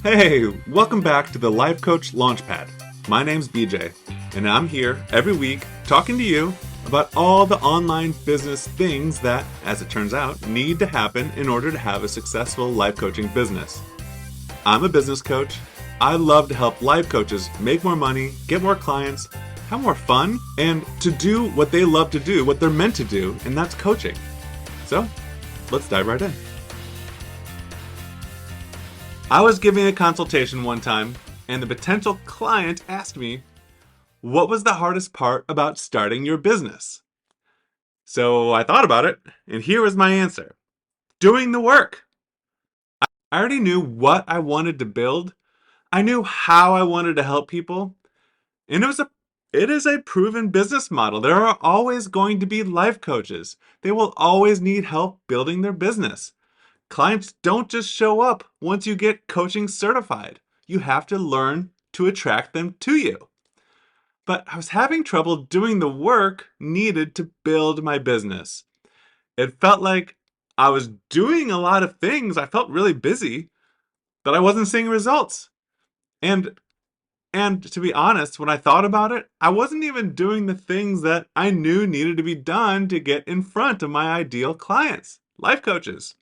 Hey, welcome back to the Life Coach Launchpad. My name's BJ, and I'm here every week talking to you about all the online business things that, as it turns out, need to happen in order to have a successful life coaching business. I'm a business coach. I love to help life coaches make more money, get more clients, have more fun, and to do what they love to do, what they're meant to do, and that's coaching. So, let's dive right in. I was giving a consultation one time, and the potential client asked me, what was the hardest part about starting your business? So I thought about it, and here was my answer. Doing the work. I already knew what I wanted to build. I knew how I wanted to help people, and it is a proven business model. There are always going to be life coaches. They will always need help building their business. Clients don't just show up once you get coaching certified. You have to learn to attract them to you. But I was having trouble doing the work needed to build my business. It felt like I was doing a lot of things. I felt really busy, but I wasn't seeing results. And and to be honest, when I thought about it, I wasn't even doing the things that I knew needed to be done to get in front of my ideal clients, life coaches.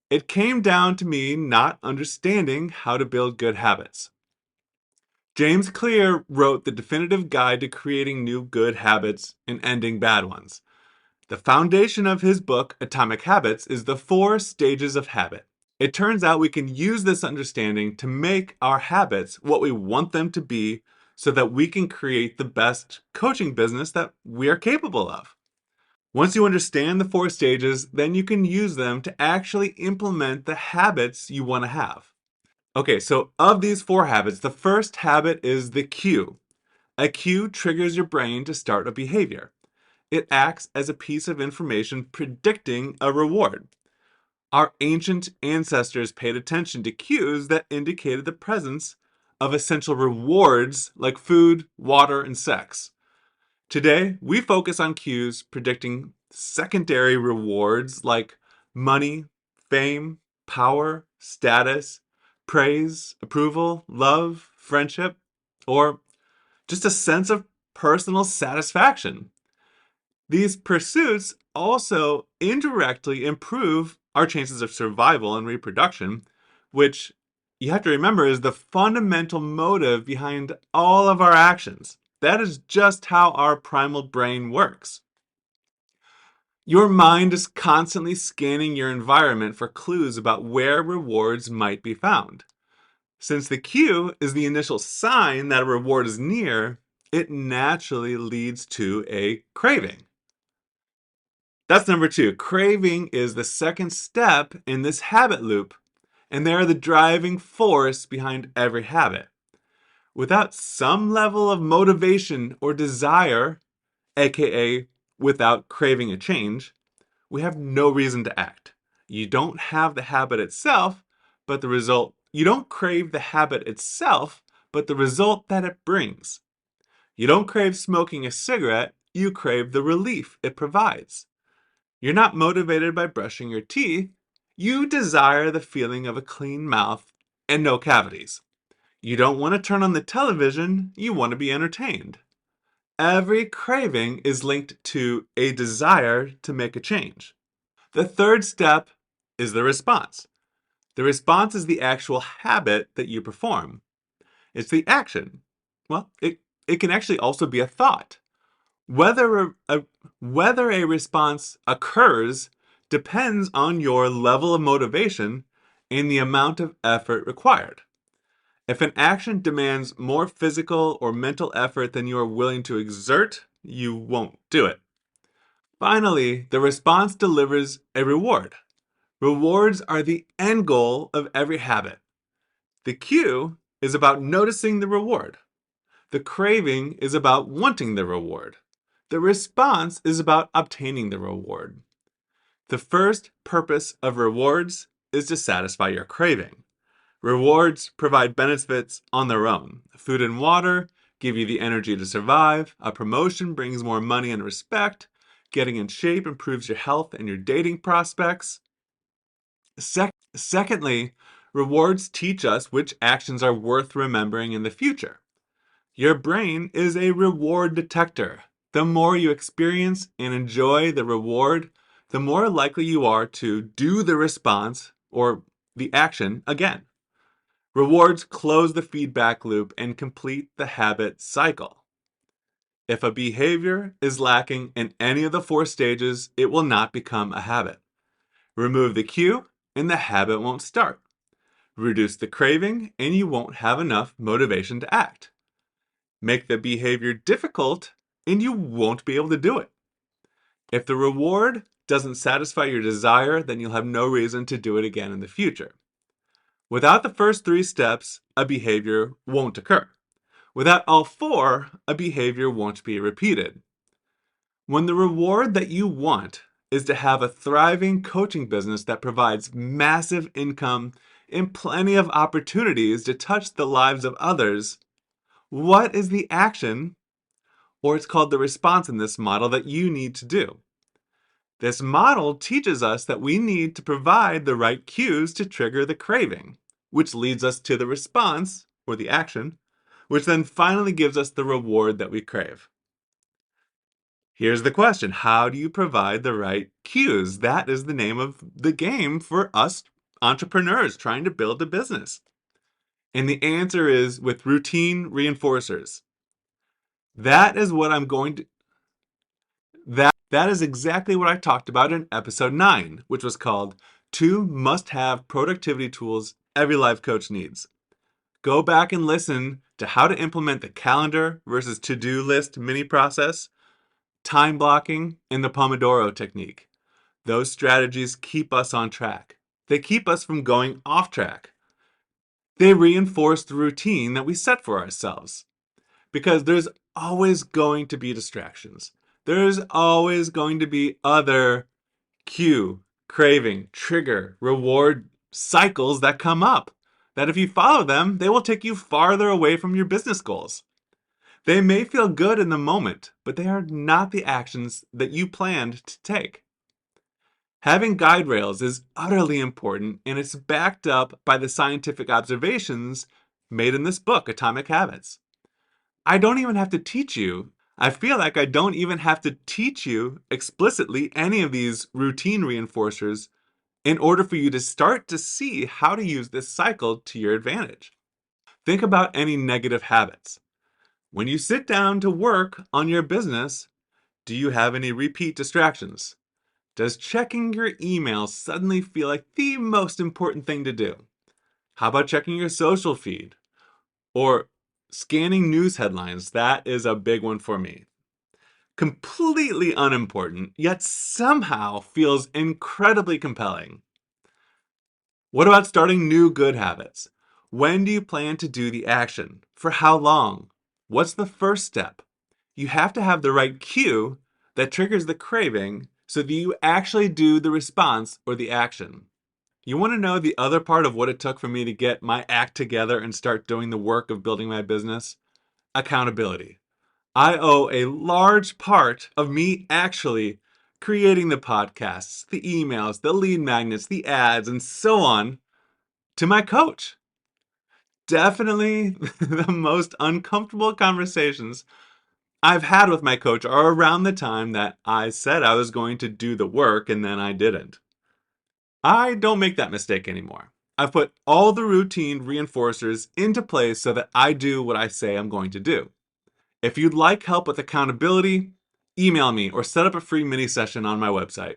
It came down to me not understanding how to build good habits. James Clear wrote the definitive guide to creating new good habits and ending bad ones. The foundation of his book, Atomic Habits, is the 4 stages of habit. It turns out we can use this understanding to make our habits what we want them to be so that we can create the best coaching business that we are capable of. Once you understand the 4 stages, then you can use them to actually implement the habits you want to have. Okay, so of these 4 habits, the first habit is the cue. A cue triggers your brain to start a behavior. It acts as a piece of information predicting a reward. Our ancient ancestors paid attention to cues that indicated the presence of essential rewards like food, water, and sex. Today, we focus on cues predicting secondary rewards like money, fame, power, status, praise, approval, love, friendship, or just a sense of personal satisfaction. These pursuits also indirectly improve our chances of survival and reproduction, which you have to remember is the fundamental motive behind all of our actions. That is just how our primal brain works. Your mind is constantly scanning your environment for clues about where rewards might be found. Since the cue is the initial sign that a reward is near, it naturally leads to a craving. That's number 2. Craving is the second step in this habit loop, and they are the driving force behind every habit. Without some level of motivation or desire, aka without craving a change, we have no reason to act. You don't have the habit itself, but the result, you don't crave the habit itself, but the result that it brings. You don't crave smoking a cigarette, you crave the relief it provides. You're not motivated by brushing your teeth, you desire the feeling of a clean mouth and no cavities. You don't want to turn on the television, you want to be entertained. Every craving is linked to a desire to make a change. The third step is the response. The response is the actual habit that you perform. It's the action. Well, it can actually also be a thought. Whether a response occurs depends on your level of motivation and the amount of effort required. If an action demands more physical or mental effort than you are willing to exert, you won't do it. Finally, the response delivers a reward. Rewards are the end goal of every habit. The cue is about noticing the reward. The craving is about wanting the reward. The response is about obtaining the reward. The first purpose of rewards is to satisfy your craving. Rewards provide benefits on their own. Food and water give you the energy to survive. A promotion brings more money and respect. Getting in shape improves your health and your dating prospects. Secondly, Rewards teach us which actions are worth remembering in the future. Your brain is a reward detector. The more you experience and enjoy the reward, the more likely you are to do the response or the action again. Rewards close the feedback loop and complete the habit cycle. If a behavior is lacking in any of the four stages, it will not become a habit. Remove the cue, and the habit won't start. Reduce the craving, and you won't have enough motivation to act. Make the behavior difficult, and you won't be able to do it. If the reward doesn't satisfy your desire, then you'll have no reason to do it again in the future. Without the first three steps, a behavior won't occur. Without all four, a behavior won't be repeated. When the reward that you want is to have a thriving coaching business that provides massive income and plenty of opportunities to touch the lives of others, what is the action, or it's called the response in this model, that you need to do? This model teaches us that we need to provide the right cues to trigger the craving, which leads us to the response, or the action, which then finally gives us the reward that we crave. Here's the question: how do you provide the right cues? That is the name of the game for us entrepreneurs trying to build a business. And the answer is with routine reinforcers. That is what I'm going to that is exactly what I talked about in episode 9, which was called 2 Must-Have Productivity Tools Every Life Coach Needs. Go back and listen to how to implement the calendar versus to-do list mini process, time blocking, and the Pomodoro technique. Those strategies keep us on track. They keep us from going off track. They reinforce the routine that we set for ourselves. Because there's always going to be distractions. There's always going to be other cue, craving, trigger, reward cycles that come up. That if you follow them, they will take you farther away from your business goals. They may feel good in the moment, but they are not the actions that you planned to take. Having guide rails is utterly important, and it's backed up by the scientific observations made in this book, Atomic Habits. I don't even have to teach you. I feel like I don't even have to teach you explicitly any of these routine reinforcers in order for you to start to see how to use this cycle to your advantage. Think about any negative habits. When you sit down to work on your business, do you have any repeat distractions? Does checking your email suddenly feel like the most important thing to do? How about checking your social feed? Or scanning news headlines? That is a big one for me. Completely unimportant, yet somehow feels incredibly compelling. What about starting new good habits? When do you plan to do the action? For how long? What's the first step? You have to have the right cue that triggers the craving so that you actually do the response or the action. You want to know the other part of what it took for me to get my act together and start doing the work of building my business? Accountability. I owe a large part of me actually creating the podcasts, the emails, the lead magnets, the ads, and so on to my coach. Definitely the most uncomfortable conversations I've had with my coach are around the time that I said I was going to do the work and then I didn't. I don't make that mistake anymore. I've put all the routine reinforcers into place so that I do what I say I'm going to do. If you'd like help with accountability, email me or set up a free mini session on my website.